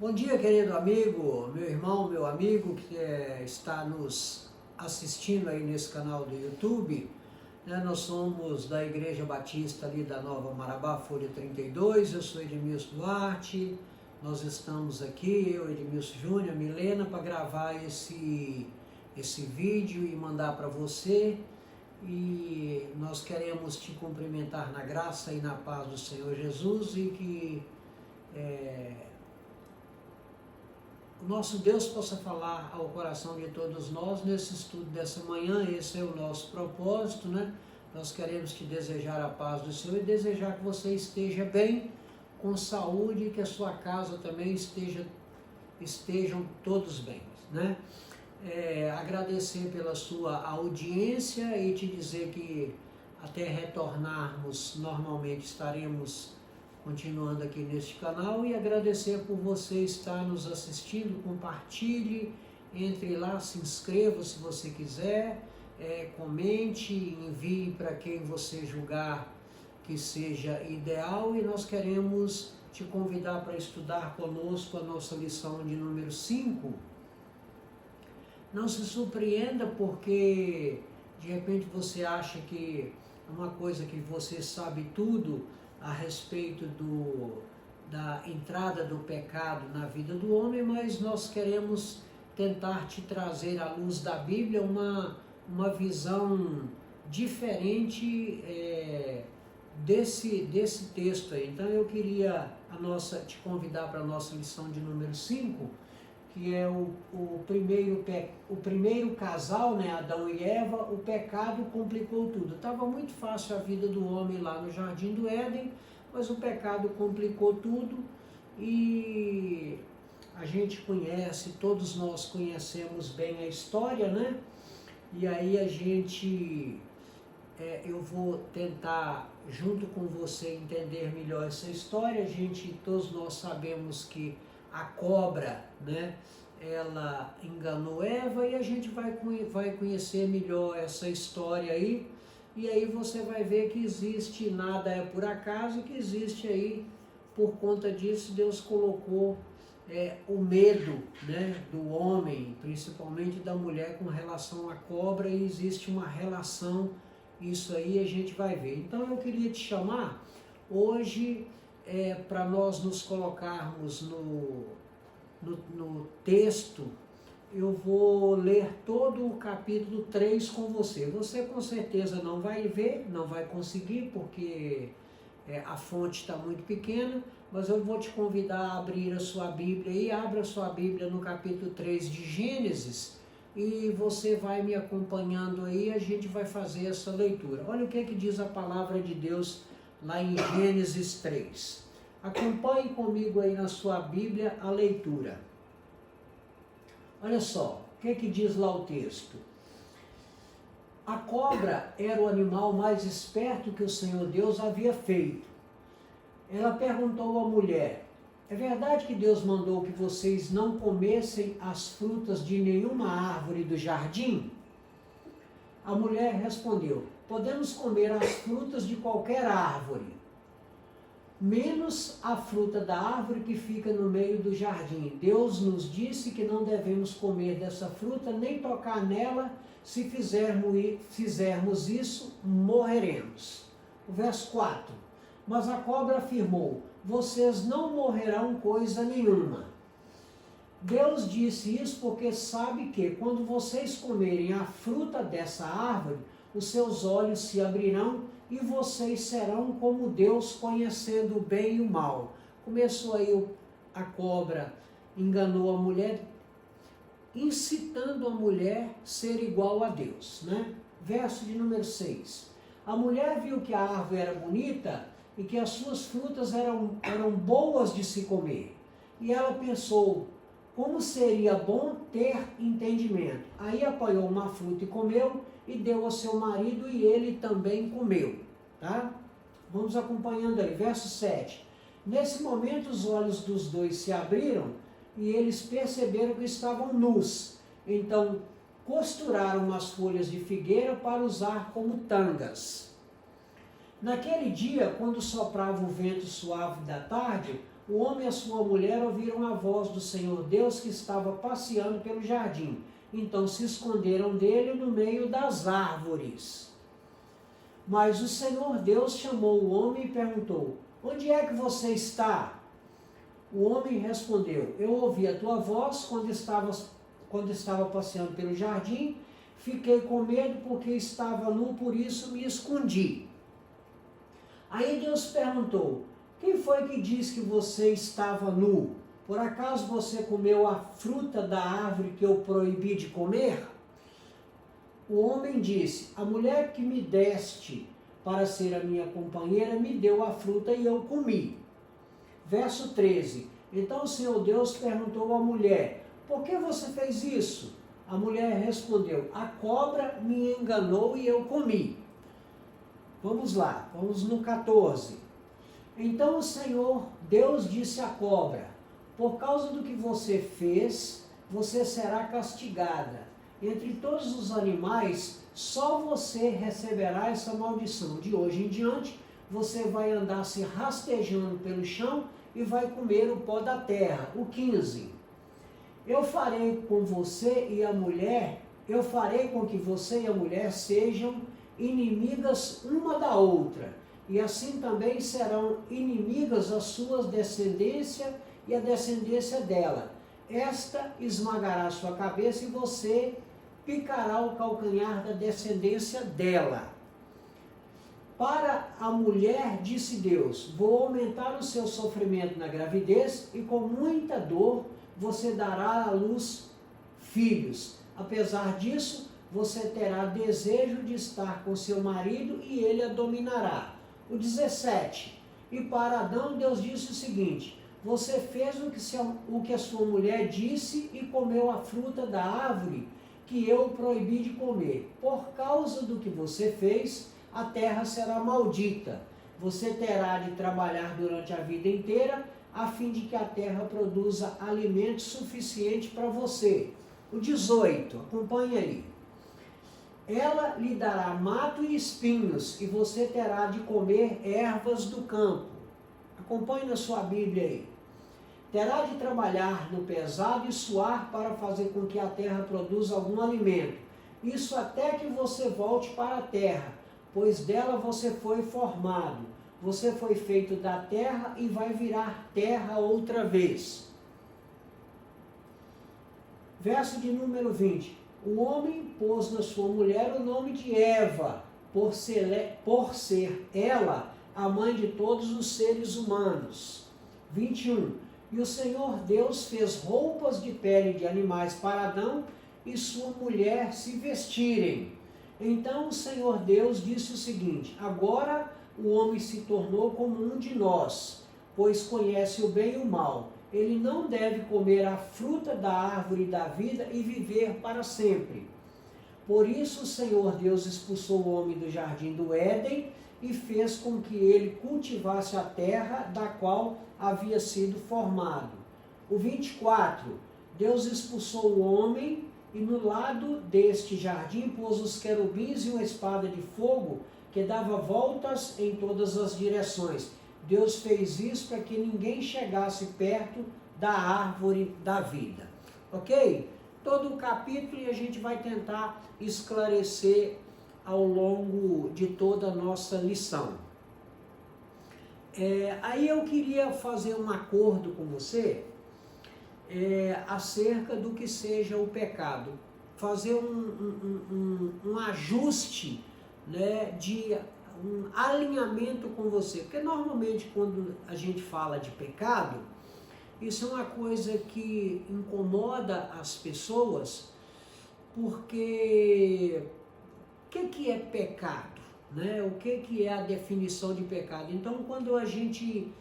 Bom dia, querido amigo, meu irmão, meu amigo que está nos assistindo aí nesse canal do YouTube. Nós somos da Igreja Batista ali da Nova Marabá, Folha 32. Eu sou Edmilson Duarte. Nós estamos aqui, eu, Edmilson Júnior, Milena, para gravar esse vídeo e mandar para você. E nós queremos te cumprimentar na graça e na paz do Senhor Jesus e que o nosso Deus possa falar ao coração de todos nós nesse estudo dessa manhã. Esse é o nosso propósito, né? Nós queremos te desejar a paz do Senhor e desejar que você esteja bem, com saúde, e que a sua casa também estejam todos bem, né? Agradecer pela sua audiência e te dizer que até retornarmos normalmente estaremos continuando aqui neste canal, e agradecer por você estar nos assistindo. Compartilhe, entre lá, se inscreva se você quiser, comente, envie para quem você julgar que seja ideal, e nós queremos te convidar para estudar conosco a nossa lição de número 5. Não se surpreenda porque de repente você acha que é uma coisa que você sabe tudo a respeito da entrada do pecado na vida do homem, mas nós queremos tentar te trazer à luz da Bíblia uma visão diferente desse texto aí. Então eu queria te convidar para a nossa lição de número 5, que é o primeiro casal, né, Adão e Eva. O pecado complicou tudo. Estava muito fácil a vida do homem lá no Jardim do Éden, mas o pecado complicou tudo, e a gente conhece, todos nós conhecemos bem a história, né? E aí eu vou tentar, junto com você, entender melhor essa história. Todos nós sabemos que a cobra, né, ela enganou Eva, e a gente vai conhecer melhor essa história aí, e aí você vai ver que existe, nada é por acaso, que existe aí, por conta disso, Deus colocou o medo, né, do homem, principalmente da mulher, com relação à cobra, e existe uma relação, isso aí a gente vai ver. Então eu queria te chamar hoje para nós nos colocarmos no texto. Eu vou ler todo o capítulo 3 com você. Você com certeza não vai ver, não vai conseguir, porque a fonte está muito pequena, mas eu vou te convidar a abrir a sua Bíblia e abra a sua Bíblia no capítulo 3 de Gênesis, e você vai me acompanhando aí, a gente vai fazer essa leitura. Olha o que diz a palavra de Deus lá em Gênesis 3. Acompanhe comigo aí na sua Bíblia a leitura. Olha só, o que diz lá o texto. A cobra era o animal mais esperto que o Senhor Deus havia feito. Ela perguntou à mulher: é verdade que Deus mandou que vocês não comessem as frutas de nenhuma árvore do jardim? A mulher respondeu: podemos comer as frutas de qualquer árvore, menos a fruta da árvore que fica no meio do jardim. Deus nos disse que não devemos comer dessa fruta, nem tocar nela. Se fizermos isso, morreremos. O verso 4. Mas a cobra afirmou: vocês não morrerão coisa nenhuma. Deus disse isso porque sabe que, quando vocês comerem a fruta dessa árvore, os seus olhos se abrirão e vocês serão como Deus, conhecendo o bem e o mal. Começou aí a cobra, enganou a mulher, incitando a mulher a ser igual a Deus, né? Verso de número 6. A mulher viu que a árvore era bonita e que as suas frutas eram boas de se comer. E ela pensou: como seria bom ter entendimento. Aí apanhou uma fruta e comeu, e deu ao seu marido, e ele também comeu. Tá? Vamos acompanhando aí. Verso 7. Nesse momento os olhos dos dois se abriram, e eles perceberam que estavam nus. Então costuraram as folhas de figueira para usar como tangas. Naquele dia, quando soprava o vento suave da tarde, o homem e a sua mulher ouviram a voz do Senhor Deus que estava passeando pelo jardim. Então se esconderam dele no meio das árvores. Mas o Senhor Deus chamou o homem e perguntou: onde é que você está? O homem respondeu: eu ouvi a tua voz quando estava passeando pelo jardim, fiquei com medo porque estava nu, por isso me escondi. Aí Deus perguntou: quem foi que disse que você estava nu? Por acaso você comeu a fruta da árvore que eu proibi de comer? O homem disse: a mulher que me deste para ser a minha companheira me deu a fruta e eu comi. Verso 13. Então o Senhor Deus perguntou à mulher: por que você fez isso? A mulher respondeu: a cobra me enganou e eu comi. Vamos lá, vamos no 14. Então o Senhor Deus disse à cobra: por causa do que você fez, você será castigada. Entre todos os animais, só você receberá essa maldição. De hoje em diante, você vai andar se rastejando pelo chão e vai comer o pó da terra. O 15. Eu farei com que você e a mulher sejam inimigas uma da outra, e assim também serão inimigas as suas descendências e a descendência dela. Esta esmagará sua cabeça e você picará o calcanhar da descendência dela. Para a mulher, disse Deus: vou aumentar o seu sofrimento na gravidez e com muita dor você dará à luz filhos. Apesar disso, você terá desejo de estar com seu marido e ele a dominará. O 17. E para Adão, Deus disse o seguinte: você fez o que a sua mulher disse e comeu a fruta da árvore que eu proibi de comer. Por causa do que você fez, a terra será maldita. Você terá de trabalhar durante a vida inteira, a fim de que a terra produza alimento suficiente para você. O 18, acompanhe aí. Ela lhe dará mato e espinhos, e você terá de comer ervas do campo. Acompanhe na sua Bíblia aí. Terá de trabalhar no pesado e suar para fazer com que a terra produza algum alimento. Isso até que você volte para a terra, pois dela você foi formado. Você foi feito da terra e vai virar terra outra vez. Verso de número 20. O homem pôs na sua mulher o nome de Eva, por ser ela a mãe de todos os seres humanos. 21. E o Senhor Deus fez roupas de pele de animais para Adão e sua mulher se vestirem. Então o Senhor Deus disse o seguinte: agora o homem se tornou como um de nós, pois conhece o bem e o mal. Ele não deve comer a fruta da árvore da vida e viver para sempre. Por isso o Senhor Deus expulsou o homem do jardim do Éden e fez com que ele cultivasse a terra da qual havia sido formado. O 24. Deus expulsou o homem e no lado deste jardim pôs os querubins e uma espada de fogo que dava voltas em todas as direções. Deus fez isso para que ninguém chegasse perto da árvore da vida. Ok? Todo o capítulo e a gente vai tentar esclarecer ao longo de toda a nossa lição. Aí eu queria fazer um acordo com você acerca do que seja o pecado. Fazer um ajuste, né, de um alinhamento com você. Porque normalmente quando a gente fala de pecado, isso é uma coisa que incomoda as pessoas, porque o que é pecado? Né? O que é a definição de pecado? Então, quando a gente,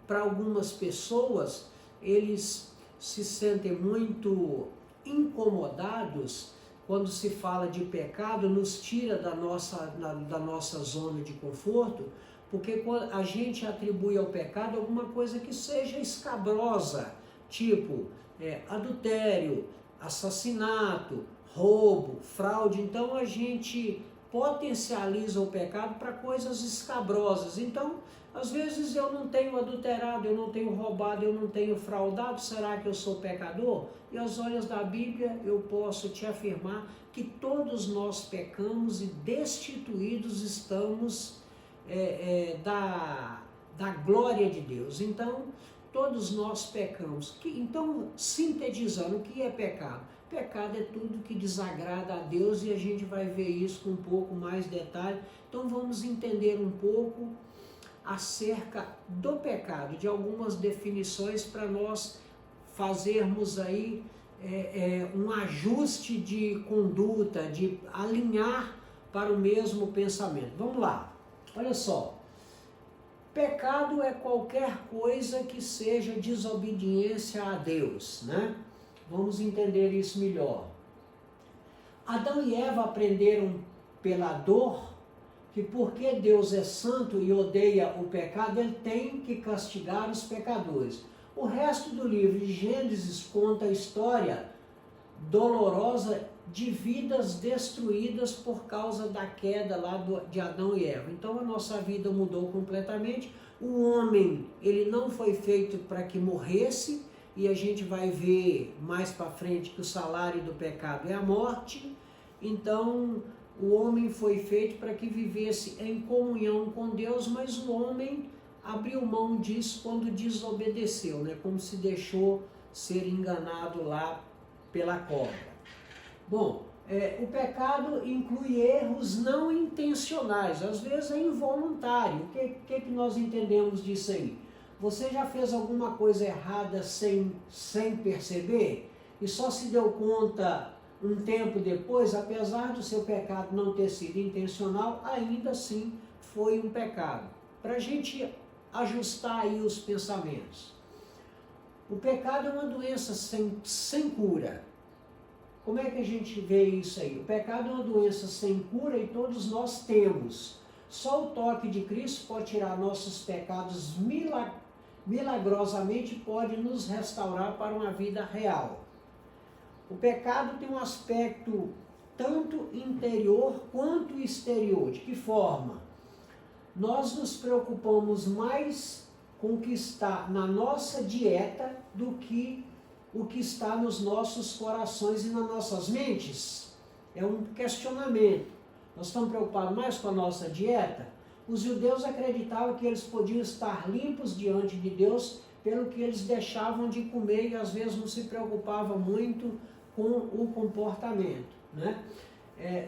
para algumas pessoas, eles se sentem muito incomodados quando se fala de pecado, nos tira da nossa zona de conforto, porque a gente atribui ao pecado alguma coisa que seja escabrosa, tipo adultério, assassinato, roubo, fraude. Então a gente potencializa o pecado para coisas escabrosas. Então Às vezes eu não tenho adulterado, eu não tenho roubado, eu não tenho fraudado, será que eu sou pecador? E aos olhos da Bíblia eu posso te afirmar que todos nós pecamos e destituídos estamos da glória de Deus. Então, todos nós pecamos. Então, sintetizando, o que é pecado? Pecado é tudo que desagrada a Deus e a gente vai ver isso com um pouco mais detalhe. Então, vamos entender um pouco acerca do pecado, de algumas definições para nós fazermos aí um ajuste de conduta, de alinhar para o mesmo pensamento. Vamos lá, olha só. Pecado é qualquer coisa que seja desobediência a Deus, né? Vamos entender isso melhor. Adão e Eva aprenderam pela dor que porque Deus é santo e odeia o pecado, ele tem que castigar os pecadores. O resto do livro de Gênesis conta a história dolorosa de vidas destruídas por causa da queda lá de Adão e Eva. Então a nossa vida mudou completamente. O homem, ele não foi feito para que morresse, e a gente vai ver mais para frente que o salário do pecado é a morte. Então o homem foi feito para que vivesse em comunhão com Deus, mas o homem abriu mão disso quando desobedeceu, né? Como se deixou ser enganado lá pela cobra. Bom, o pecado inclui erros não intencionais, às vezes é involuntário. O que nós entendemos disso aí? Você já fez alguma coisa errada sem perceber e só se deu conta um tempo depois, apesar do seu pecado não ter sido intencional, ainda assim foi um pecado. Para a gente ajustar aí os pensamentos. O pecado é uma doença sem cura. Como é que a gente vê isso aí? O pecado é uma doença sem cura e todos nós temos. Só o toque de Cristo pode tirar nossos pecados milagrosamente, pode nos restaurar para uma vida real. O pecado tem um aspecto tanto interior quanto exterior. De que forma? Nós nos preocupamos mais com o que está na nossa dieta do que o que está nos nossos corações e nas nossas mentes. É um questionamento. Nós estamos preocupados mais com a nossa dieta? Os judeus acreditavam que eles podiam estar limpos diante de Deus pelo que eles deixavam de comer e às vezes não se preocupavam muito com o comportamento, né?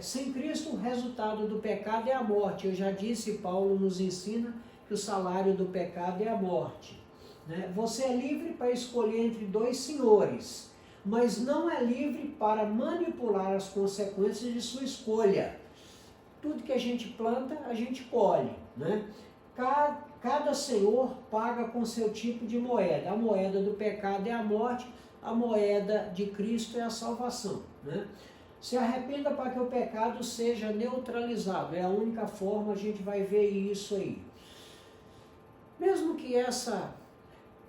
Sem Cristo, o resultado do pecado é a morte. Eu já disse, Paulo nos ensina que o salário do pecado é a morte, né? Você é livre para escolher entre dois senhores, mas não é livre para manipular as consequências de sua escolha. Tudo que a gente planta, a gente colhe, né? Cada senhor paga com seu tipo de moeda. A moeda do pecado é a morte, a moeda de Cristo é a salvação, né? Se arrependa para que o pecado seja neutralizado. É a única forma, a gente vai ver isso aí. Mesmo que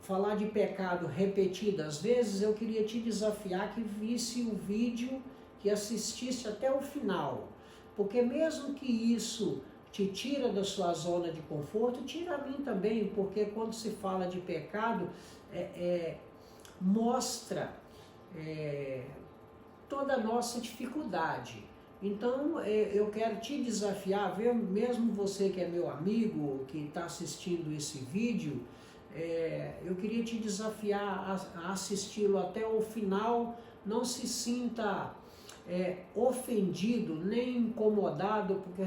falar de pecado repetido, às vezes eu queria te desafiar que visse o vídeo, que assistisse até o final. Porque mesmo que isso te tira da sua zona de conforto, tira a mim também, porque quando se fala de pecado, mostra toda a nossa dificuldade. Então eu quero te desafiar, mesmo você que é meu amigo, que está assistindo esse vídeo, eu queria te desafiar a assisti-lo até o final. Não se sinta ofendido nem incomodado, porque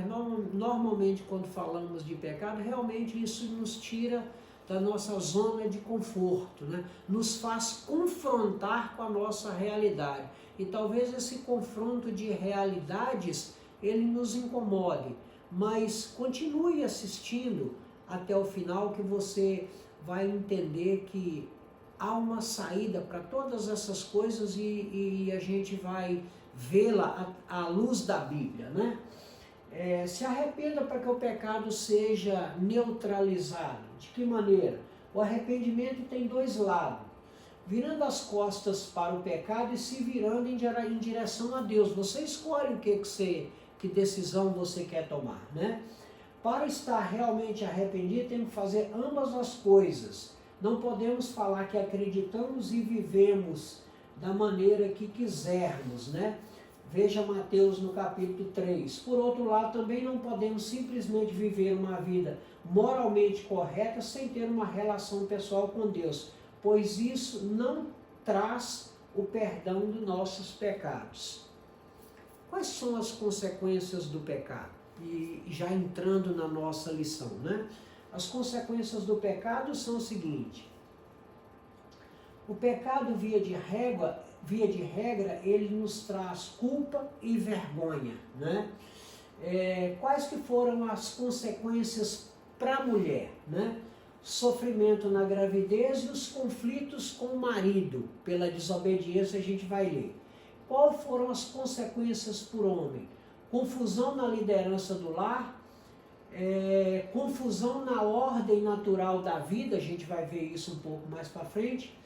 normalmente quando falamos de pecado, realmente isso nos tira da nossa zona de conforto, né? Nos faz confrontar com a nossa realidade. E talvez esse confronto de realidades, ele nos incomode, mas continue assistindo até o final que você vai entender que há uma saída para todas essas coisas e a gente vai vê-la à luz da Bíblia, né? Se arrependa para que o pecado seja neutralizado. De que maneira? O arrependimento tem dois lados. Virando as costas para o pecado e se virando em direção a Deus. Você escolhe que decisão você quer tomar, né? Para estar realmente arrependido, temos que fazer ambas as coisas. Não podemos falar que acreditamos e vivemos da maneira que quisermos, né? Veja Mateus no capítulo 3. Por outro lado, também não podemos simplesmente viver uma vida moralmente correta sem ter uma relação pessoal com Deus, pois isso não traz o perdão dos nossos pecados. Quais são as consequências do pecado? E já entrando na nossa lição, né? As consequências do pecado são o seguinte: o pecado, via de regra, ele nos traz culpa e vergonha, né? Quais que foram as consequências para a mulher, né? Sofrimento na gravidez e os conflitos com o marido, pela desobediência a gente vai ler. Quais foram as consequências por homem? Confusão na liderança do lar, confusão na ordem natural da vida, a gente vai ver isso um pouco mais para frente,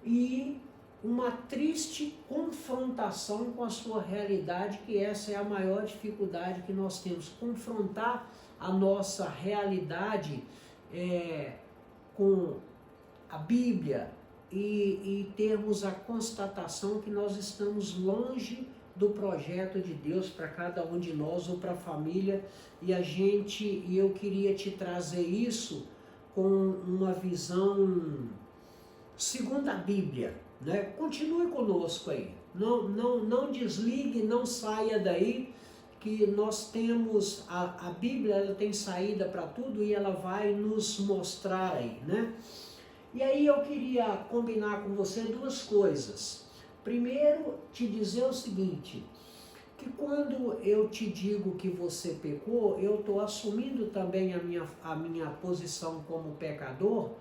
e uma triste confrontação com a sua realidade, que essa é a maior dificuldade que nós temos, confrontar a nossa realidade com a Bíblia e termos a constatação que nós estamos longe do projeto de Deus para cada um de nós ou para a família, e eu queria te trazer isso com uma visão segundo a Bíblia, né? Continue conosco aí, não desligue, não saia daí, que nós temos, a Bíblia ela tem saída para tudo e ela vai nos mostrar aí, né? E aí eu queria combinar com você duas coisas. Primeiro, te dizer o seguinte, que quando eu te digo que você pecou, eu estou assumindo também a minha posição como pecador,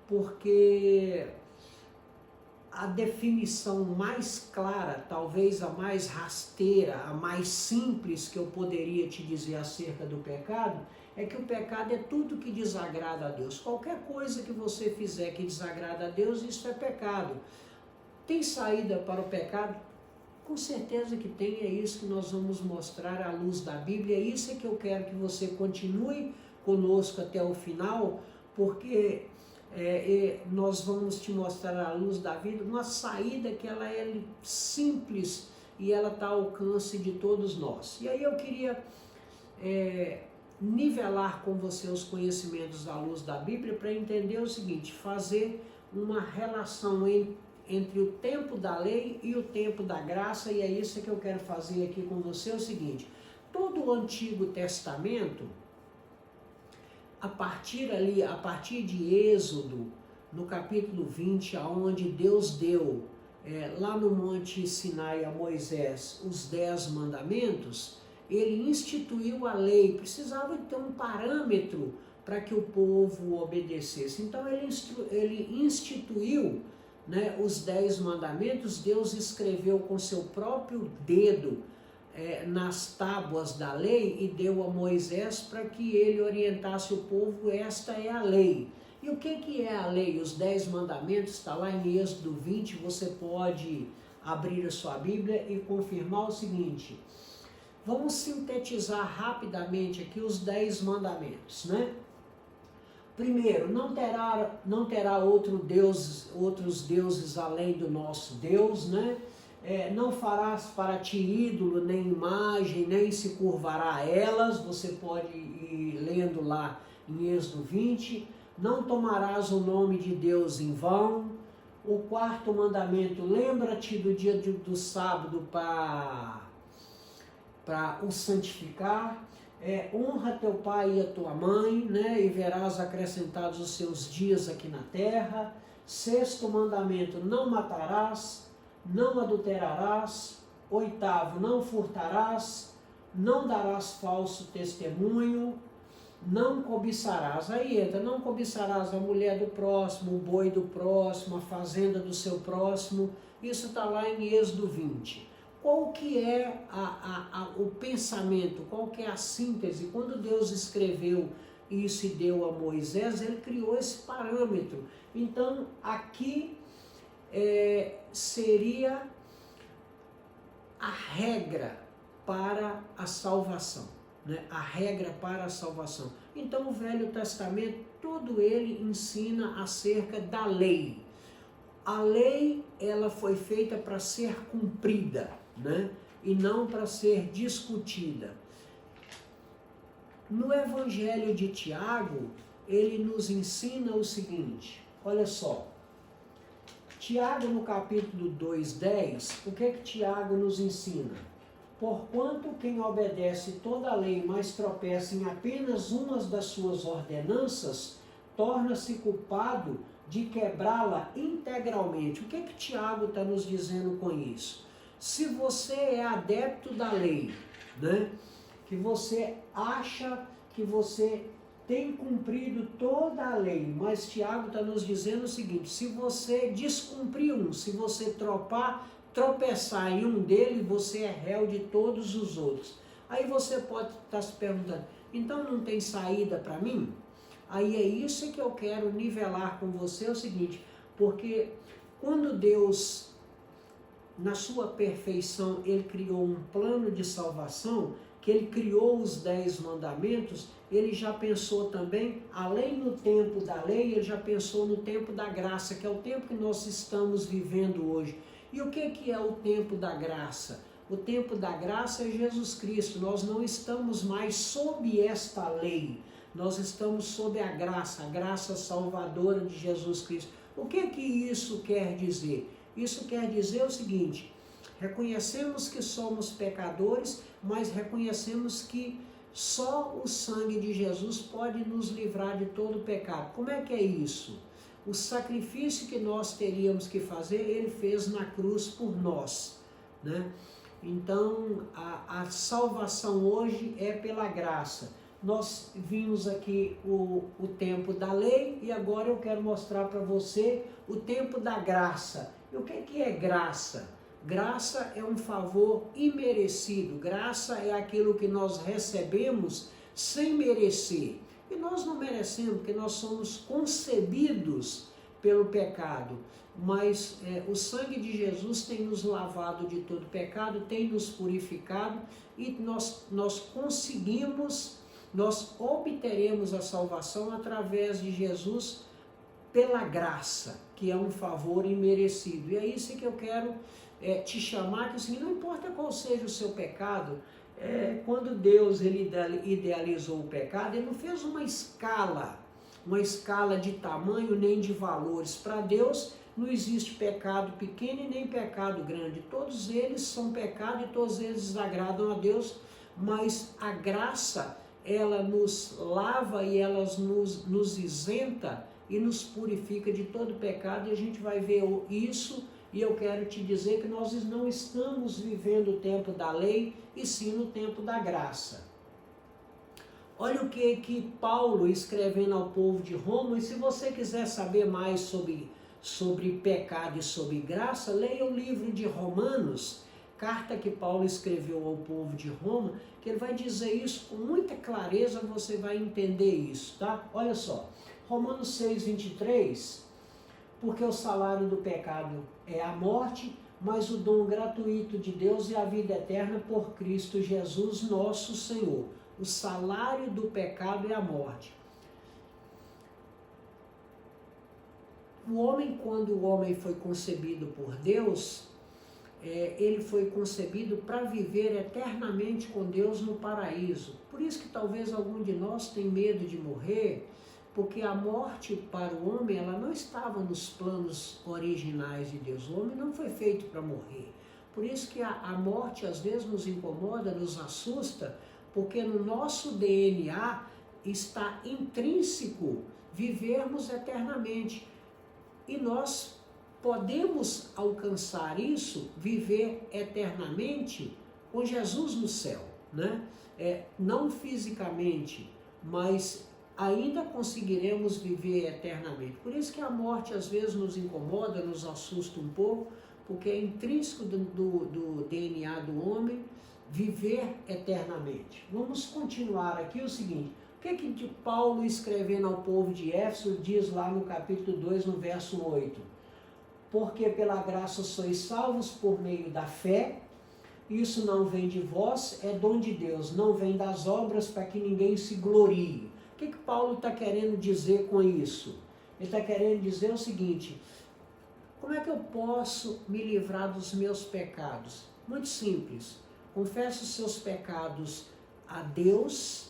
porque a definição mais clara, talvez a mais rasteira, a mais simples que eu poderia te dizer acerca do pecado, é que o pecado é tudo que desagrada a Deus. Qualquer coisa que você fizer que desagrada a Deus, isso é pecado. Tem saída para o pecado? Com certeza que tem, é isso que nós vamos mostrar à luz da Bíblia, é isso que eu quero que você continue conosco até o final, porque nós vamos te mostrar à luz da vida uma saída que ela é simples e ela está ao alcance de todos nós. E aí eu queria nivelar com você os conhecimentos à luz da Bíblia para entender o seguinte, fazer uma relação entre o tempo da lei e o tempo da graça, e é isso que eu quero fazer aqui com você, o seguinte, todo o Antigo Testamento, a partir de Êxodo, no capítulo 20, aonde Deus deu, lá no Monte Sinai a Moisés, os 10 mandamentos, ele instituiu a lei, precisava ter um parâmetro para que o povo obedecesse. Então ele instituiu, né, os 10 mandamentos, Deus escreveu com seu próprio dedo nas tábuas da lei e deu a Moisés para que ele orientasse o povo, esta é a lei. E o que é a lei? Os 10 mandamentos, está lá em Êxodo 20, você pode abrir a sua Bíblia e confirmar o seguinte. Vamos sintetizar rapidamente aqui os 10 mandamentos, né? Primeiro, não terá outros deuses além do nosso Deus, né? Não farás para ti ídolo, nem imagem, nem se curvará a elas, você pode ir lendo lá em Êxodo 20. Não tomarás o nome de Deus em vão. O quarto mandamento, lembra-te do dia do sábado para o santificar. Honra teu pai e a tua mãe, né? E verás acrescentados os seus dias aqui na terra. Sexto mandamento, não matarás, não adulterarás. Oitavo, não furtarás, não darás falso testemunho, não cobiçarás. Aí entra, não cobiçarás a mulher do próximo, o boi do próximo, a fazenda do seu próximo. Isso está lá em Êxodo 20. Qual que é o pensamento, qual que é a síntese? Quando Deus escreveu isso e deu a Moisés, ele criou esse parâmetro. Então, aqui seria a regra para a salvação, né? A regra para a salvação. Então o Velho Testamento, todo ele ensina acerca da lei. A lei, ela foi feita para ser cumprida, né? E não para ser discutida. No Evangelho de Tiago, ele nos ensina o seguinte, olha só. Tiago, no capítulo 2:10, o que é que Tiago nos ensina? Porquanto quem obedece toda a lei, mas tropeça em apenas umas das suas ordenanças, torna-se culpado de quebrá-la integralmente. O que é que Tiago está nos dizendo com isso? Se você é adepto da lei, né, que você acha que você tem cumprido toda a lei, mas Tiago está nos dizendo o seguinte, se você descumprir um, se você tropeçar em um dele, você é réu de todos os outros. Aí você pode estar se perguntando, então não tem saída para mim? Aí é isso que eu quero nivelar com você, é o seguinte, porque quando Deus, na sua perfeição, ele criou um plano de salvação, que ele criou os 10 mandamentos, ele já pensou também, além no tempo da lei, ele já pensou no tempo da graça, que é o tempo que nós estamos vivendo hoje. E o que é o tempo da graça? O tempo da graça é Jesus Cristo, nós não estamos mais sob esta lei, nós estamos sob a graça salvadora de Jesus Cristo. O que isso quer dizer? Isso quer dizer o seguinte, reconhecemos que somos pecadores, mas reconhecemos que só o sangue de Jesus pode nos livrar de todo pecado. Como é que é isso? O sacrifício que nós teríamos que fazer, ele fez na cruz por nós, né? Então, a salvação hoje é pela graça. Nós vimos aqui o tempo da lei e agora eu quero mostrar para você o tempo da graça. E o que é graça? Graça é um favor imerecido. Graça é aquilo que nós recebemos sem merecer. E nós não merecemos, porque nós somos concebidos pelo pecado. Mas o sangue de Jesus tem nos lavado de todo pecado, tem nos purificado e nós conseguimos, nós obteremos a salvação através de Jesus pela graça, que é um favor imerecido. E é isso que eu quero te chamar, que assim, não importa qual seja o seu pecado, quando Deus ele idealizou o pecado, ele não fez uma escala de tamanho nem de valores. Para Deus não existe pecado pequeno e nem pecado grande. Todos eles são pecado e todos eles desagradam a Deus, mas a graça, ela nos lava e ela nos isenta e nos purifica de todo pecado, e a gente vai ver isso. E eu quero te dizer que nós não estamos vivendo o tempo da lei, e sim no tempo da graça. Olha o que Paulo, escrevendo ao povo de Roma, e se você quiser saber mais sobre pecado e sobre graça, leia o livro de Romanos, carta que Paulo escreveu ao povo de Roma, que ele vai dizer isso com muita clareza, você vai entender isso, tá? Olha só, Romanos 6:23... porque o salário do pecado é a morte, mas o dom gratuito de Deus é a vida eterna por Cristo Jesus, nosso Senhor. O salário do pecado é a morte. O homem, quando o homem foi concebido por Deus, ele foi concebido para viver eternamente com Deus no paraíso. Por isso que talvez algum de nós tenha medo de morrer, porque a morte para o homem, ela não estava nos planos originais de Deus. O homem não foi feito para morrer. Por isso que a morte às vezes nos incomoda, nos assusta, porque no nosso DNA está intrínseco vivermos eternamente. E nós podemos alcançar isso, viver eternamente com Jesus no céu, né? Não fisicamente, mas ainda conseguiremos viver eternamente. Por isso que a morte às vezes nos incomoda, nos assusta um pouco, porque é intrínseco do DNA do homem viver eternamente. Vamos continuar aqui o seguinte, o que Paulo, escrevendo ao povo de Éfeso, diz lá no capítulo 2, no verso 8? Porque pela graça sois salvos por meio da fé, isso não vem de vós, é dom de Deus, não vem das obras para que ninguém se glorie. O que Paulo está querendo dizer com isso? Ele está querendo dizer o seguinte: como é que eu posso me livrar dos meus pecados? Muito simples. Confesse os seus pecados a Deus.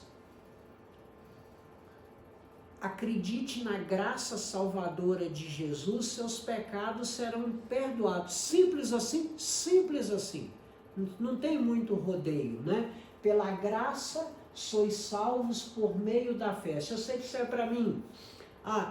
Acredite na graça salvadora de Jesus, seus pecados serão perdoados. Simples assim, simples assim. Não tem muito rodeio, né? Pela graça sois salvos por meio da fé. Se você disser para mim,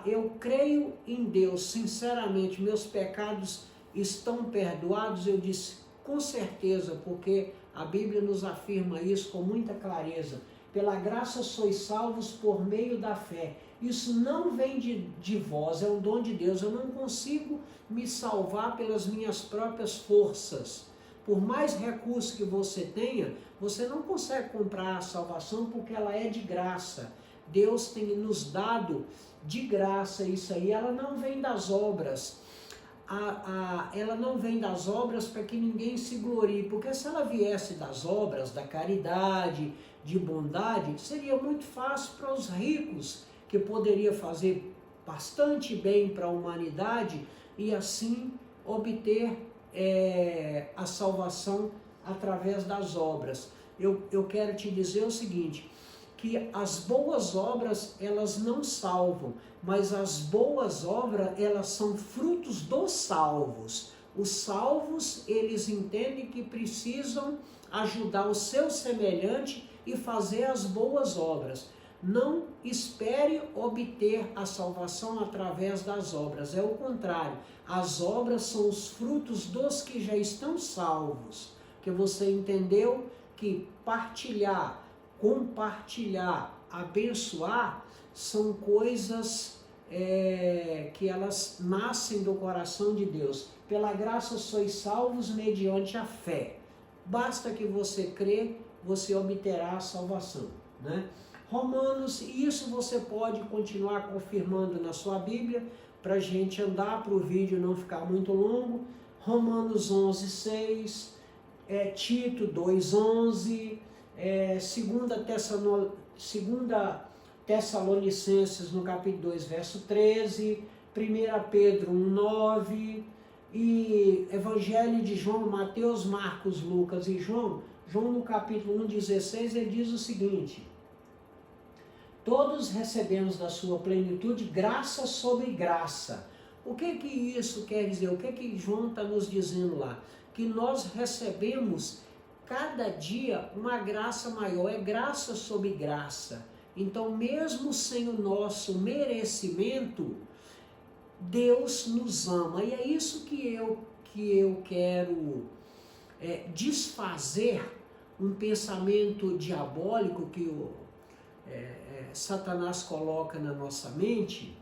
eu creio em Deus, sinceramente, meus pecados estão perdoados, eu disse, com certeza, porque a Bíblia nos afirma isso com muita clareza. Pela graça sois salvos por meio da fé. Isso não vem de vós, é um dom de Deus. Eu não consigo me salvar pelas minhas próprias forças. Por mais recursos que você tenha, você não consegue comprar a salvação porque ela é de graça. Deus tem nos dado de graça isso aí. Ela não vem das obras. Ela não vem das obras para que ninguém se glorie, porque se ela viesse das obras, da caridade, de bondade, seria muito fácil para os ricos, que poderia fazer bastante bem para a humanidade e assim obter a salvação através das obras. Eu quero te dizer o seguinte, que as boas obras elas não salvam, mas as boas obras elas são frutos dos salvos. Os salvos, eles entendem que precisam ajudar o seu semelhante e fazer as boas obras. Não espere obter a salvação através das obras, é o contrário. As obras são os frutos dos que já estão salvos, que você entendeu que partilhar, compartilhar, abençoar, são coisas que elas nascem do coração de Deus. Pela graça sois salvos mediante a fé. Basta que você crê, você obterá a salvação, né? Romanos, e isso você pode continuar confirmando na sua Bíblia, para a gente andar, para o vídeo não ficar muito longo. Romanos 11:6, Tito 2:11, 2 Tessalonicenses no capítulo 2, verso 13, 1 Pedro 1:9, e Evangelho de João, Mateus, Marcos, Lucas e João. João no capítulo 1:16, ele diz o seguinte: todos recebemos da sua plenitude graça sobre graça. O que isso quer dizer? O que João está nos dizendo lá? Que nós recebemos cada dia uma graça maior, é graça sobre graça. Então, mesmo sem o nosso merecimento, Deus nos ama. E é isso que eu quero desfazer um pensamento diabólico que Satanás coloca na nossa mente.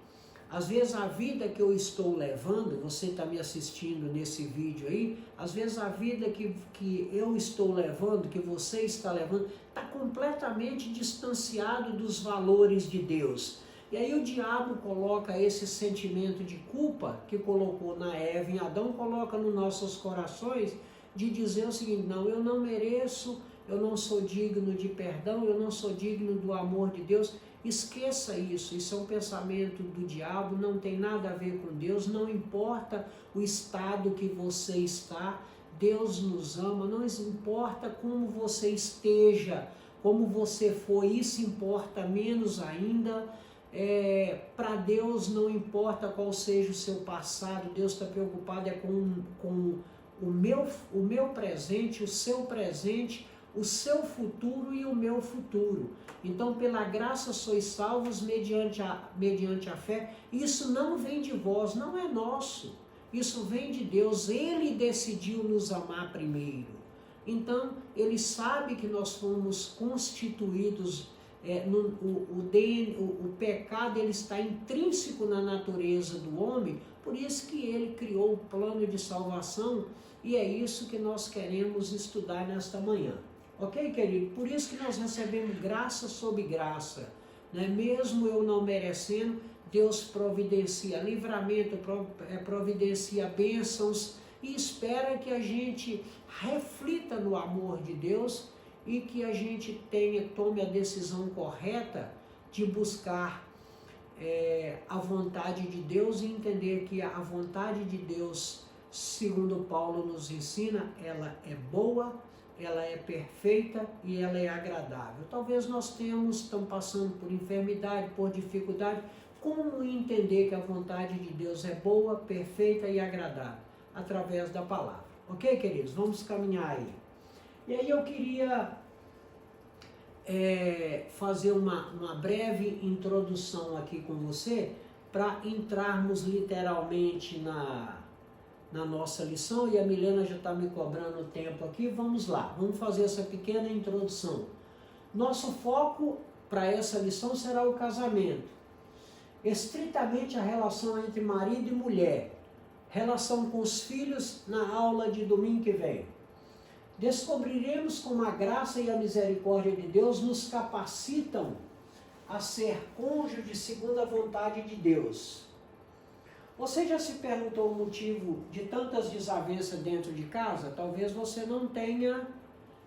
Às vezes a vida que eu estou levando, você está me assistindo nesse vídeo aí, às vezes a vida que eu estou levando, que você está levando, está completamente distanciado dos valores de Deus. E aí o diabo coloca esse sentimento de culpa que colocou na Eva e Adão, coloca nos nossos corações de dizer o seguinte: não, eu não mereço, eu não sou digno de perdão, eu não sou digno do amor de Deus. Esqueça isso, isso é um pensamento do diabo, não tem nada a ver com Deus, não importa o estado que você está, Deus nos ama, não importa como você esteja, como você foi, isso importa menos ainda. Para Deus não importa qual seja o seu passado, Deus está preocupado com o meu presente, o seu presente, o seu futuro e o meu futuro. Então, pela graça sois salvos mediante a fé. Isso não vem de vós, não é nosso. Isso vem de Deus. Ele decidiu nos amar primeiro. Então, Ele sabe que nós fomos constituídos, o pecado ele está intrínseco na natureza do homem, por isso que Ele criou o plano de salvação, e é isso que nós queremos estudar nesta manhã. Ok, querido? Por isso que nós recebemos graça sobre graça, né? Mesmo eu não merecendo, Deus providencia livramento, providencia bênçãos e espera que a gente reflita no amor de Deus e que a gente tome a decisão correta de buscar a vontade de Deus e entender que a vontade de Deus, segundo Paulo nos ensina, ela é boa, ela é perfeita e ela é agradável. Talvez nós estamos passando por enfermidade, por dificuldade. Como entender que a vontade de Deus é boa, perfeita e agradável? Através da palavra. Ok, queridos? Vamos caminhar aí. E aí eu queria fazer uma breve introdução aqui com você para entrarmos literalmente na nossa lição, e a Milena já está me cobrando o tempo aqui. Vamos lá, vamos fazer essa pequena introdução. Nosso foco para essa lição será o casamento, estritamente a relação entre marido e mulher, relação com os filhos na aula de domingo que vem. Descobriremos como a graça e a misericórdia de Deus nos capacitam a ser cônjuge segundo a vontade de Deus. Você já se perguntou o motivo de tantas desavenças dentro de casa? Talvez você não tenha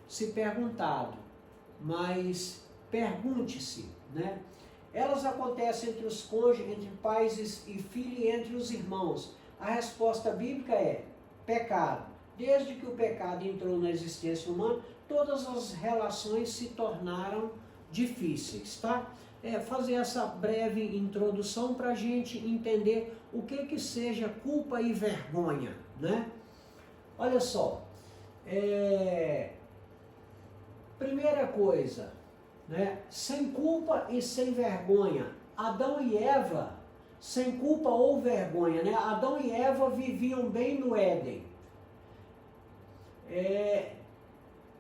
se perguntado, mas pergunte-se, né? Elas acontecem entre os cônjuges, entre pais e filhos e entre os irmãos. A resposta bíblica é pecado. Desde que o pecado entrou na existência humana, todas as relações se tornaram difíceis, tá? Fazer essa breve introdução para a gente entender o que seja culpa e vergonha, né? Olha só, primeira coisa, né? Sem culpa e sem vergonha. Adão e Eva, sem culpa ou vergonha, né? Adão e Eva viviam bem no Éden.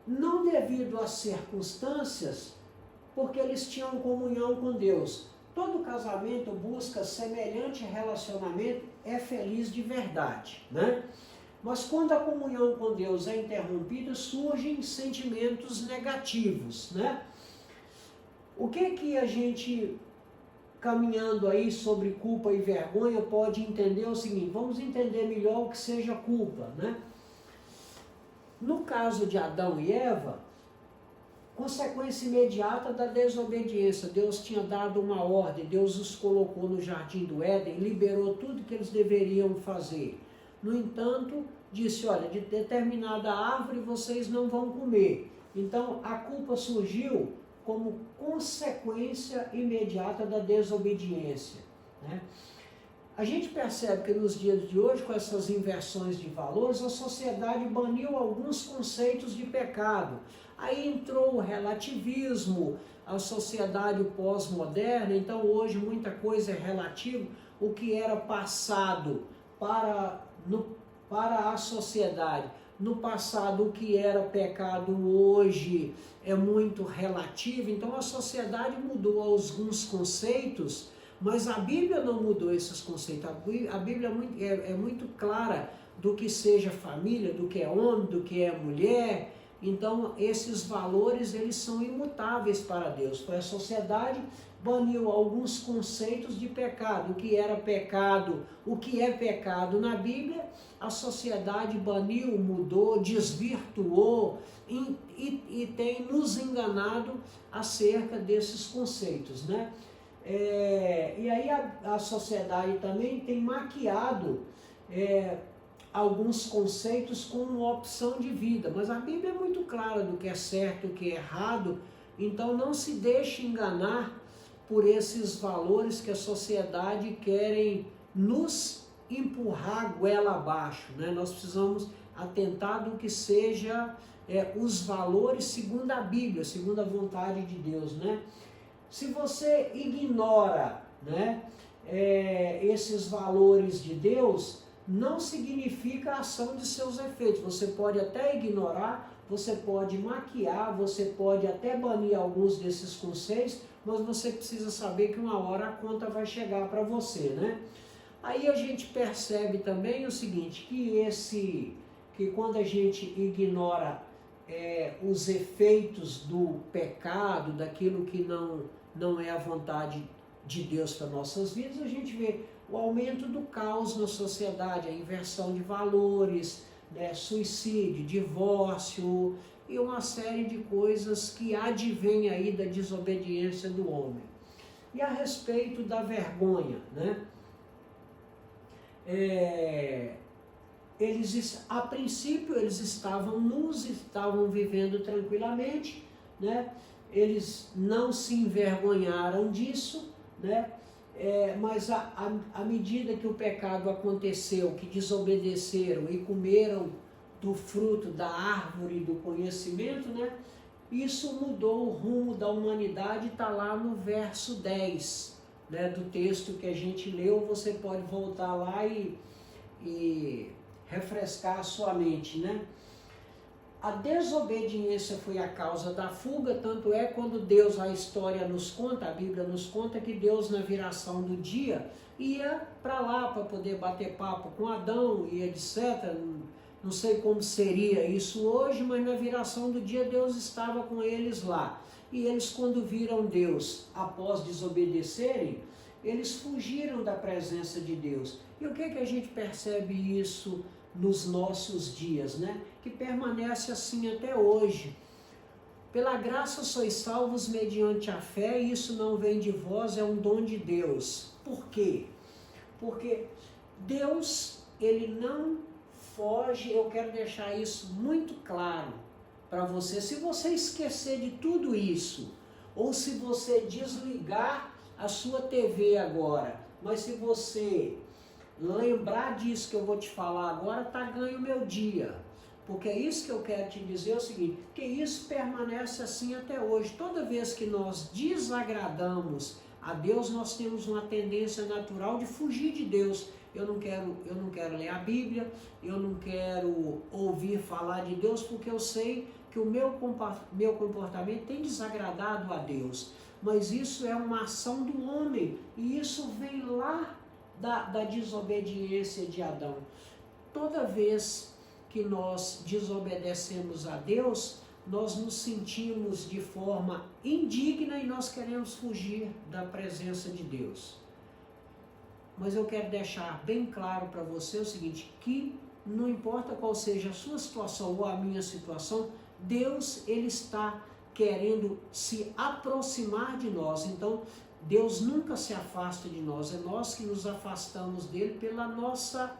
Não devido às circunstâncias, porque eles tinham comunhão com Deus. Todo casamento busca semelhante relacionamento, é feliz de verdade, né? Mas quando a comunhão com Deus é interrompida, surgem sentimentos negativos, né? O que a gente, caminhando aí sobre culpa e vergonha, pode entender o seguinte? Vamos entender melhor o que seja culpa, né? No caso de Adão e Eva, consequência imediata da desobediência. Deus tinha dado uma ordem, Deus os colocou no jardim do Éden, liberou tudo que eles deveriam fazer. No entanto, disse, olha, de determinada árvore vocês não vão comer. Então, a culpa surgiu como consequência imediata da desobediência, né? A gente percebe que nos dias de hoje, com essas inversões de valores, a sociedade baniu alguns conceitos de pecado. Aí entrou o relativismo, a sociedade pós-moderna, então hoje muita coisa é relativa. O que era passado para a sociedade, no passado o que era pecado hoje é muito relativo, então a sociedade mudou alguns conceitos, mas a Bíblia não mudou esses conceitos. A Bíblia é muito clara do que seja família, do que é homem, do que é mulher. Então, esses valores, eles são imutáveis para Deus. A sociedade baniu alguns conceitos de pecado. O que era pecado, o que é pecado na Bíblia, a sociedade baniu, mudou, desvirtuou e tem nos enganado acerca desses conceitos, né? E aí a sociedade também tem maquiado alguns conceitos como opção de vida, mas a Bíblia é muito clara do que é certo e o que é errado, então não se deixe enganar por esses valores que a sociedade querem nos empurrar goela abaixo, né? Nós precisamos atentar do que seja os valores segundo a Bíblia, segundo a vontade de Deus, né? Se você ignora, né, esses valores de Deus, não significa a ação de seus efeitos. Você pode até ignorar, você pode maquiar, você pode até banir alguns desses conceitos, mas você precisa saber que uma hora a conta vai chegar para você, né? Aí a gente percebe também o seguinte, que quando a gente ignora os efeitos do pecado, daquilo que não é a vontade de Deus para nossas vidas, a gente vê o aumento do caos na sociedade, a inversão de valores, né, suicídio, divórcio e uma série de coisas que advém aí da desobediência do homem. E a respeito da vergonha, né? A princípio eles estavam nus, estavam vivendo tranquilamente, né? Eles não se envergonharam disso, né? Mas à medida que o pecado aconteceu, que desobedeceram e comeram do fruto da árvore do conhecimento, né? Isso mudou o rumo da humanidade, está lá no verso 10, né, do texto que a gente leu. Você pode voltar lá e refrescar a sua mente, né? A desobediência foi a causa da fuga, tanto é quando Deus, a história nos conta, a Bíblia nos conta que Deus na viração do dia ia para lá para poder bater papo com Adão e etc. Não sei como seria isso hoje, mas na viração do dia Deus estava com eles lá. E eles, quando viram Deus após desobedecerem, eles fugiram da presença de Deus. E o que a gente percebe isso nos nossos dias, né? Que permanece assim até hoje. Pela graça sois salvos mediante a fé, e isso não vem de vós, é um dom de Deus. Por quê? Porque Deus, ele não foge. Eu quero deixar isso muito claro para você. Se você esquecer de tudo isso, ou se você desligar a sua TV agora, mas se você lembrar disso que eu vou te falar agora, tá ganho o meu dia. Porque é isso que eu quero te dizer, é o seguinte, que isso permanece assim até hoje. Toda vez que nós desagradamos a Deus, nós temos uma tendência natural de fugir de Deus. Eu não quero ler a Bíblia, eu não quero ouvir falar de Deus, porque eu sei que o meu comportamento tem desagradado a Deus. Mas isso é uma ação do homem, e isso vem lá da desobediência de Adão. Toda vez que nós desobedecemos a Deus, nós nos sentimos de forma indigna e nós queremos fugir da presença de Deus. Mas eu quero deixar bem claro para você o seguinte, que não importa qual seja a sua situação ou a minha situação, Deus, ele está querendo se aproximar de nós. Então, Deus nunca se afasta de nós, é nós que nos afastamos dele pela nossa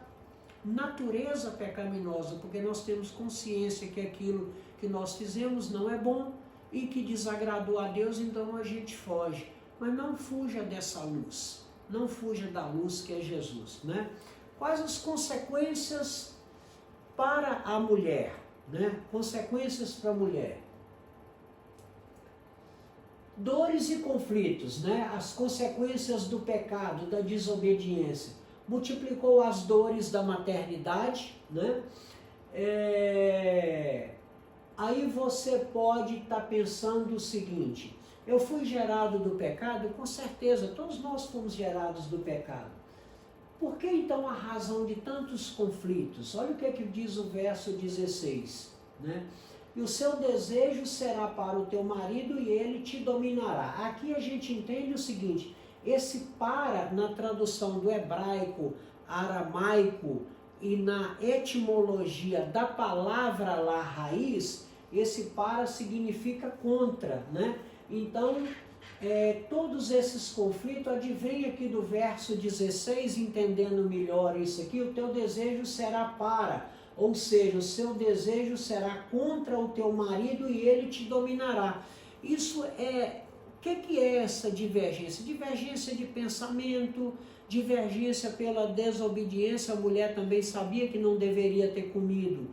natureza pecaminosa, porque nós temos consciência que aquilo que nós fizemos não é bom e que desagradou a Deus, então a gente foge. Mas não fuja dessa luz, não fuja da luz que é Jesus, né? Quais as consequências para a mulher, né? Consequências para a mulher. Dores e conflitos, né? As consequências do pecado, da desobediência. Multiplicou as dores da maternidade, né? Aí você pode estar pensando o seguinte, eu fui gerado do pecado? Com certeza, todos nós fomos gerados do pecado. Por que então a razão de tantos conflitos? Olha o que diz o verso 16, né? E o seu desejo será para o teu marido e ele te dominará. Aqui a gente entende o seguinte, esse para, na tradução do hebraico, aramaico e na etimologia da palavra lá raiz, esse para significa contra, né? Então, todos esses conflitos advêm aqui do verso 16, entendendo melhor isso aqui, o teu desejo será para, ou seja, o seu desejo será contra o teu marido e ele te dominará. Isso o que é essa divergência? Divergência de pensamento, divergência pela desobediência. A mulher também sabia que não deveria ter comido.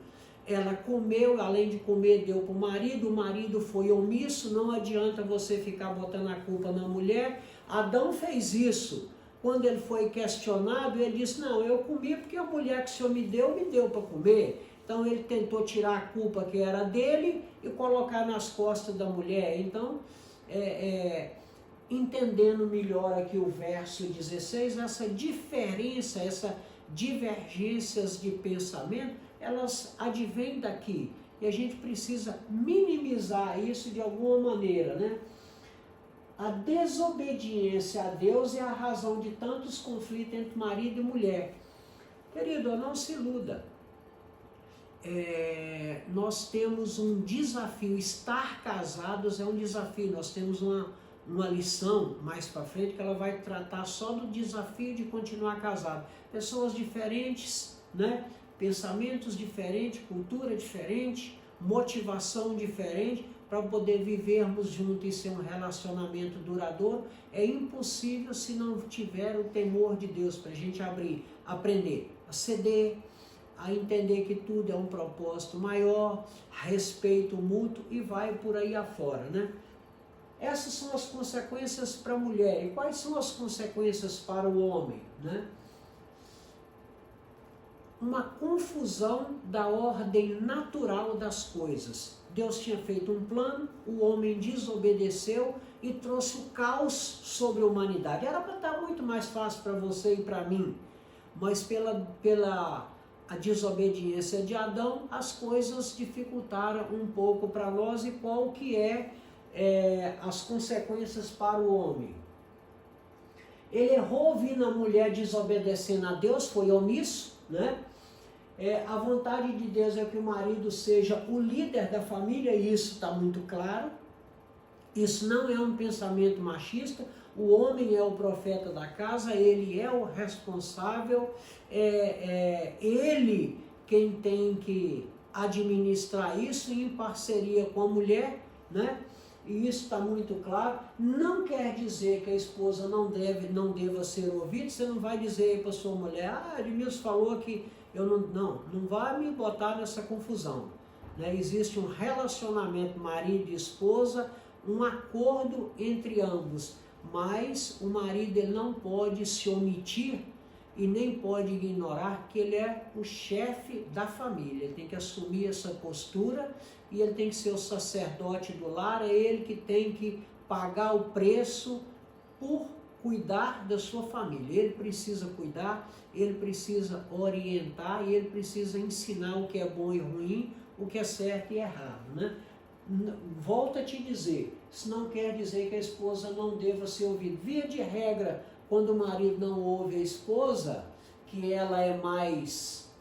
Ela comeu, além de comer, deu para o marido foi omisso. Não adianta você ficar botando a culpa na mulher. Adão fez isso. Quando ele foi questionado, ele disse, não, eu comi porque a mulher que o Senhor me deu para comer. Então ele tentou tirar a culpa que era dele e colocar nas costas da mulher. Então, entendendo melhor aqui o verso 16, essa diferença, essa divergências de pensamento, elas advêm daqui. E a gente precisa minimizar isso de alguma maneira, né? A desobediência a Deus é a razão de tantos conflitos entre marido e mulher. Querido, não se iluda. Nós temos um desafio, estar casados é um desafio, nós temos uma lição mais para frente, que ela vai tratar só do desafio de continuar casado. Pessoas diferentes, né? Pensamentos diferentes, cultura diferente, motivação diferente, para poder vivermos juntos e ser um relacionamento duradouro, é impossível se não tiver o temor de Deus, para a gente aprender a ceder, a entender que tudo é um propósito maior, respeito mútuo e vai por aí afora, né? Essas são as consequências para a mulher. E quais são as consequências para o homem, né? Uma confusão da ordem natural das coisas. Deus tinha feito um plano, o homem desobedeceu e trouxe o caos sobre a humanidade. Era para estar muito mais fácil para você e para mim, mas pela a desobediência de Adão, as coisas dificultaram um pouco para nós. E qual que as consequências para o homem? Ele errou vindo a mulher desobedecendo a Deus, foi omisso, né? A vontade de Deus é que o marido seja o líder da família, e isso está muito claro. Isso não é um pensamento machista. O homem é o profeta da casa, ele é o responsável, ele quem tem que administrar isso em parceria com a mulher, né? E isso está muito claro. Não quer dizer que a esposa não deva ser ouvida. Você não vai dizer para sua mulher, Edmilson falou que eu não vai me botar nessa confusão, né? Existe um relacionamento marido e esposa, um acordo entre ambos, mas o marido ele não pode se omitir e nem pode ignorar que ele é o chefe da família. Ele tem que assumir essa postura e ele tem que ser o sacerdote do lar. É ele que tem que pagar o preço por cuidar da sua família. Ele precisa cuidar, ele precisa orientar e ele precisa ensinar o que é bom e ruim, o que é certo e errado, né? Volto a te dizer, isso não quer dizer que a esposa não deva ser ouvida. Via de regra, quando o marido não ouve a esposa, que ela é mais,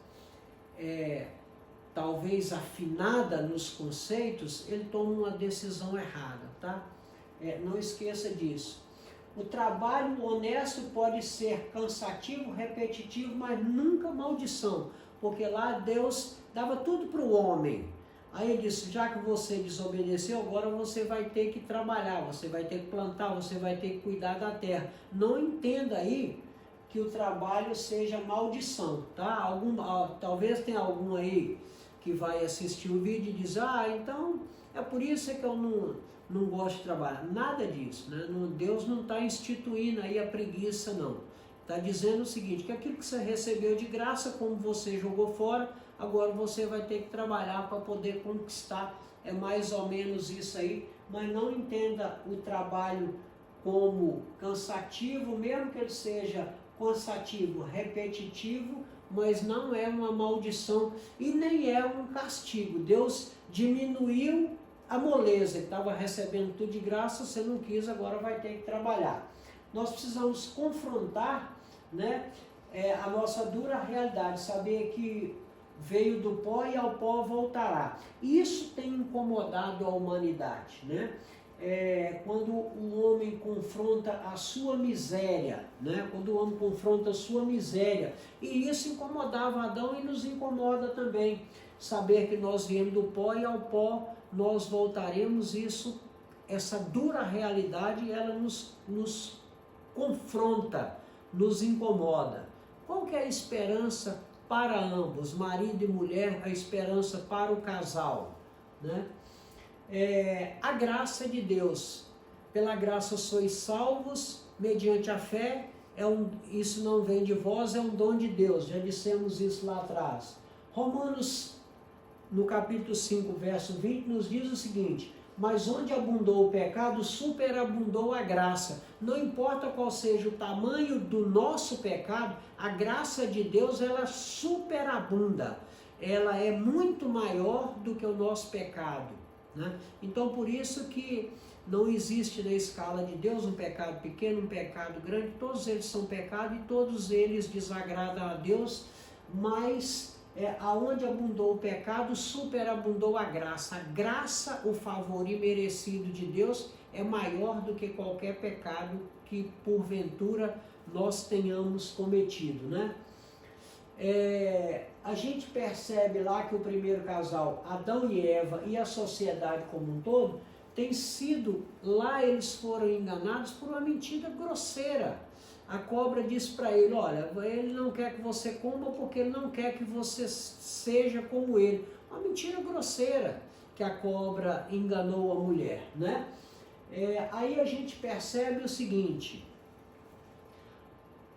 talvez afinada nos conceitos, ele toma uma decisão errada, tá? Não esqueça disso. O trabalho honesto pode ser cansativo, repetitivo, mas nunca maldição, porque lá Deus dava tudo para o homem. Aí ele disse, já que você desobedeceu, agora você vai ter que trabalhar, você vai ter que plantar, você vai ter que cuidar da terra. Não entenda aí que o trabalho seja maldição, tá? Talvez tenha algum aí que vai assistir o vídeo e diz, então é por isso que eu não gosto de trabalhar. Nada disso, né? Deus não está instituindo aí a preguiça, não. Está dizendo o seguinte, que aquilo que você recebeu de graça, como você jogou fora, agora você vai ter que trabalhar para poder conquistar. É mais ou menos isso aí, mas não entenda o trabalho como cansativo, mesmo que ele seja cansativo, repetitivo, mas não é uma maldição e nem é um castigo. Deus diminuiu a moleza, que estava recebendo tudo de graça, você não quis, agora vai ter que trabalhar. Nós precisamos confrontar, né, a nossa dura realidade, saber que veio do pó e ao pó voltará. Isso tem incomodado a humanidade, né? Quando o homem confronta a sua miséria, né? Quando o homem confronta a sua miséria, e isso incomodava Adão e nos incomoda também, saber que nós viemos do pó e ao pó nós voltaremos. Essa dura realidade, ela nos confronta, nos incomoda. Qual que é a esperança para ambos, marido e mulher, a esperança para o casal, né? A graça de Deus. Pela graça sois salvos, mediante a fé. Isso não vem de vós, é um dom de Deus. Já dissemos isso lá atrás. Romanos, no capítulo 5, verso 20, nos diz o seguinte, mas onde abundou o pecado, superabundou a graça. Não importa qual seja o tamanho do nosso pecado, a graça de Deus, ela superabunda. Ela é muito maior do que o nosso pecado, né? Então, por isso que não existe na escala de Deus um pecado pequeno, um pecado grande. Todos eles são pecado e todos eles desagradam a Deus, mas aonde abundou o pecado, superabundou a graça. A graça, o favor imerecido de Deus é maior do que qualquer pecado que porventura nós tenhamos cometido, né? A gente percebe lá que o primeiro casal, Adão e Eva, e a sociedade como um todo, lá eles foram enganados por uma mentira grosseira. A cobra disse para ele, olha, ele não quer que você coma porque ele não quer que você seja como ele. Uma mentira grosseira que a cobra enganou a mulher, né? Aí a gente percebe o seguinte,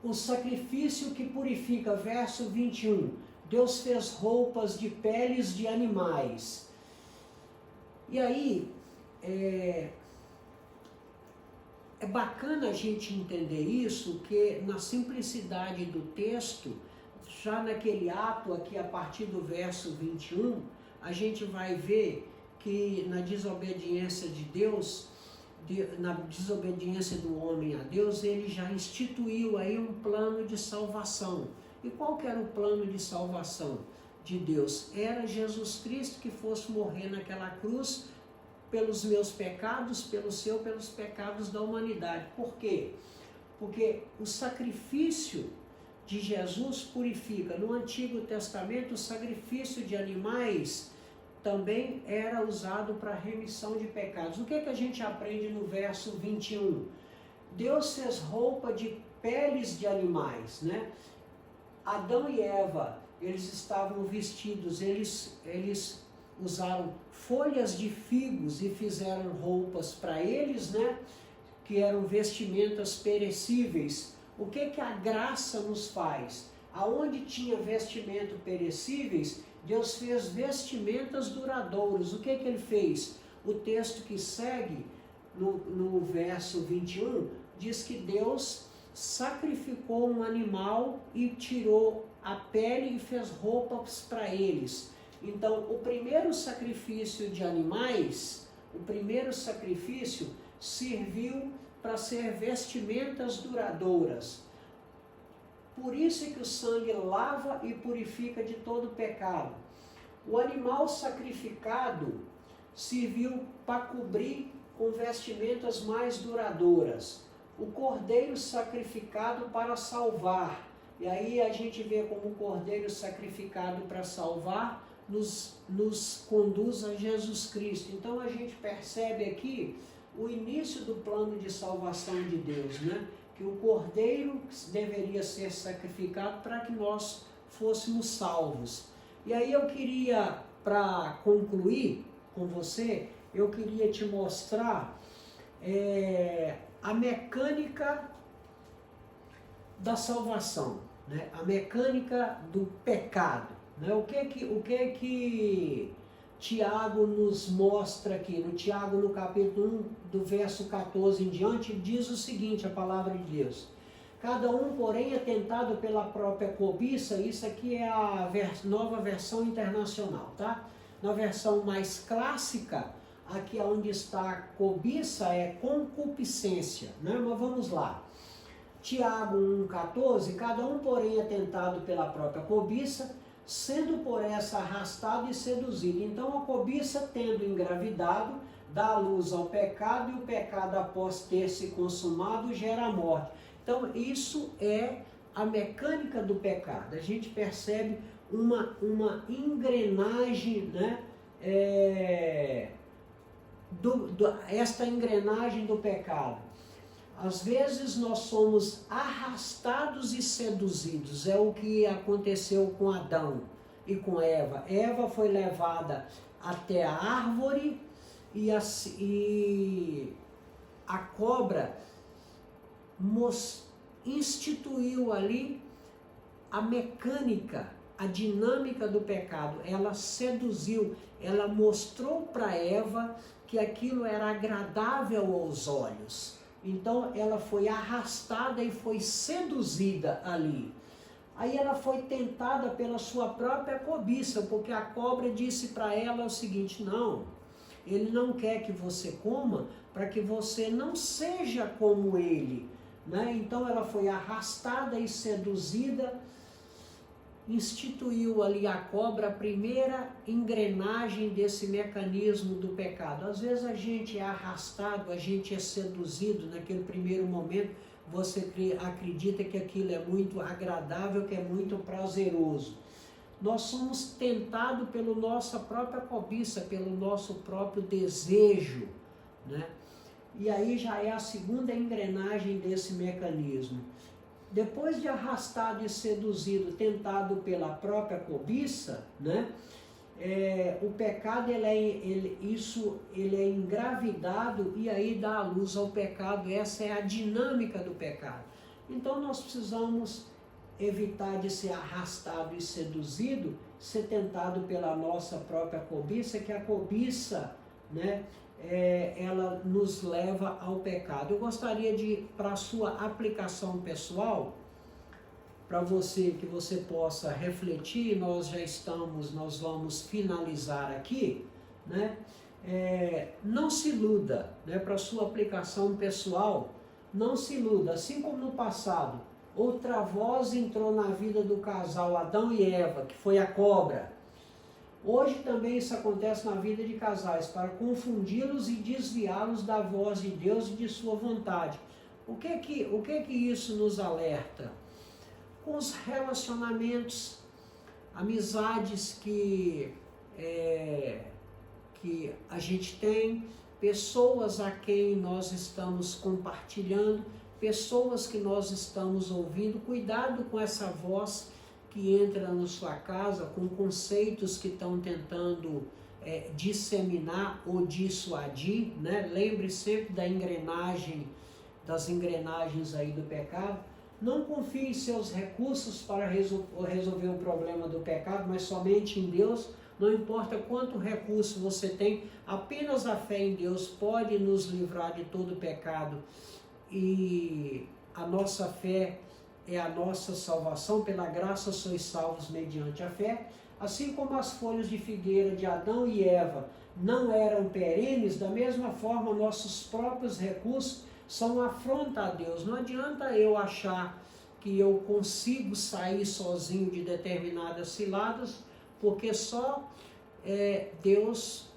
o sacrifício que purifica, verso 21, Deus fez roupas de peles de animais. E aí, é bacana a gente entender isso, que na simplicidade do texto, já naquele ato aqui, a partir do verso 21, a gente vai ver que na desobediência de Deus, na desobediência do homem a Deus, ele já instituiu aí um plano de salvação. E qual que era o plano de salvação de Deus? Era Jesus Cristo que fosse morrer naquela cruz pelos meus pecados, pelos pecados da humanidade. Por quê? Porque o sacrifício de Jesus purifica. No Antigo Testamento, o sacrifício de animais também era usado para remissão de pecados. O que a gente aprende no verso 21? Deus fez roupa de peles de animais, né? Adão e Eva, eles estavam vestidos, eles usaram folhas de figos e fizeram roupas para eles, né? Que eram vestimentas perecíveis. O que a graça nos faz? Aonde tinha vestimento perecíveis, Deus fez vestimentas duradouras. O que ele fez? O texto que segue, no verso 21, diz que Deus sacrificou um animal e tirou a pele e fez roupas para eles. Então, o primeiro sacrifício de animais, o primeiro sacrifício serviu para ser vestimentas duradouras. Por isso é que o sangue lava e purifica de todo pecado. O animal sacrificado serviu para cobrir com vestimentas mais duradouras. O cordeiro sacrificado para salvar. E aí a gente vê como o cordeiro sacrificado para salvar nos conduz a Jesus Cristo. Então a gente percebe aqui o início do plano de salvação de Deus, né? Que o cordeiro deveria ser sacrificado para que nós fôssemos salvos. E aí eu queria, para concluir com você, eu queria te mostrar a mecânica da salvação, né? A mecânica do pecado. Né? O que Tiago nos mostra aqui? No Tiago, no capítulo 1, do verso 14 em diante, diz o seguinte, a palavra de Deus. Cada um, porém, é tentado pela própria cobiça. Isso aqui é a nova versão internacional, tá? Na versão mais clássica, aqui onde está a cobiça é concupiscência, né? Mas vamos lá. Tiago 1,14, cada um, porém, é tentado pela própria cobiça, sendo por essa arrastado e seduzido. Então a cobiça, tendo engravidado, dá a luz ao pecado, e o pecado, após ter se consumado, gera a morte. Então isso é a mecânica do pecado. A gente percebe uma engrenagem, né? Esta engrenagem do pecado. Às vezes nós somos arrastados e seduzidos, é o que aconteceu com Adão e com Eva. Eva foi levada até a árvore e a cobra instituiu ali a mecânica, a dinâmica do pecado. Ela seduziu, ela mostrou para Eva que aquilo era agradável aos olhos. Então ela foi arrastada e foi seduzida ali. Aí ela foi tentada pela sua própria cobiça, porque a cobra disse para ela o seguinte: não, ele não quer que você coma para que você não seja como ele, né? Então ela foi arrastada e seduzida instituiu ali a cobra, a primeira engrenagem desse mecanismo do pecado. Às vezes a gente é arrastado, a gente é seduzido naquele primeiro momento, você acredita que aquilo é muito agradável, que é muito prazeroso. Nós somos tentados pela nossa própria cobiça, pelo nosso próprio desejo, né? E aí já é a segunda engrenagem desse mecanismo. Depois de arrastado e seduzido, tentado pela própria cobiça, né? O pecado ele é engravidado e aí dá a luz ao pecado. Essa é a dinâmica do pecado. Então nós precisamos evitar de ser arrastado e seduzido, ser tentado pela nossa própria cobiça, que a cobiça, né, ela nos leva ao pecado. Eu gostaria de, para a sua aplicação pessoal, para você, que você possa refletir, nós vamos finalizar aqui, né? Não se iluda, né? Para a sua aplicação pessoal, não se iluda, assim como no passado, outra voz entrou na vida do casal Adão e Eva, que foi a cobra. Hoje também isso acontece na vida de casais, para confundi-los e desviá-los da voz de Deus e de sua vontade. O que que isso nos alerta? Com os relacionamentos, amizades que a gente tem, pessoas a quem nós estamos compartilhando, pessoas que nós estamos ouvindo. Cuidado com essa voz que entra na sua casa com conceitos que estão tentando disseminar ou dissuadir, né? Lembre sempre das engrenagens aí do pecado. Não confie em seus recursos para resolver o problema do pecado, mas somente em Deus. Não importa quanto recurso você tem, apenas a fé em Deus pode nos livrar de todo pecado. E a nossa fé é a nossa salvação. Pela graça sois salvos mediante a fé. Assim como as folhas de figueira de Adão e Eva não eram perenes, da mesma forma nossos próprios recursos são afronta a Deus. Não adianta eu achar que eu consigo sair sozinho de determinadas ciladas, porque só Deus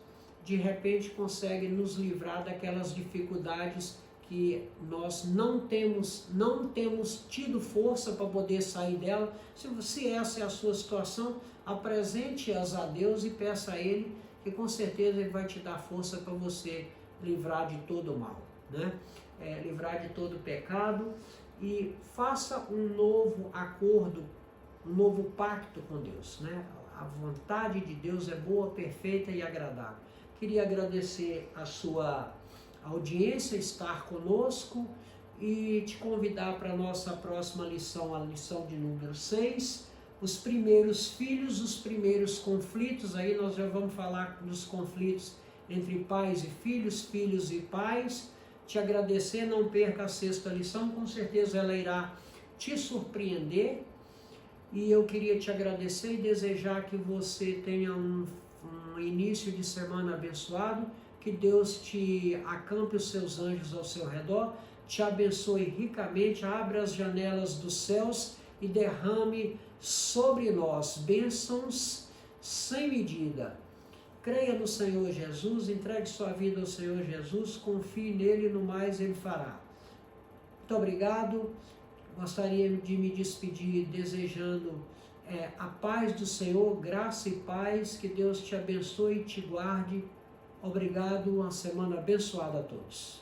de repente consegue nos livrar daquelas dificuldades que nós não temos tido força para poder sair dela. Se essa é a sua situação, apresente-as a Deus e peça a Ele, que com certeza Ele vai te dar força para você livrar de todo o mal, né? Livrar de todo o pecado, e faça um novo acordo, um novo pacto com Deus, né? A vontade de Deus é boa, perfeita e agradável. Queria agradecer a sua audiência, estar conosco, e te convidar para a nossa próxima lição, a lição de número 6, os primeiros filhos, os primeiros conflitos. Aí nós já vamos falar dos conflitos entre pais e filhos, filhos e pais. Te agradecer, não perca a 6ª lição, com certeza ela irá te surpreender. E eu queria te agradecer e desejar que você tenha um início de semana abençoado, que Deus te acampe os seus anjos ao seu redor, te abençoe ricamente, abra as janelas dos céus e derrame sobre nós bênçãos sem medida. Creia no Senhor Jesus, entregue sua vida ao Senhor Jesus, confie nele e no mais Ele fará. Muito obrigado. Gostaria de me despedir desejando a paz do Senhor, graça e paz, que Deus te abençoe e te guarde. Obrigado, uma semana abençoada a todos.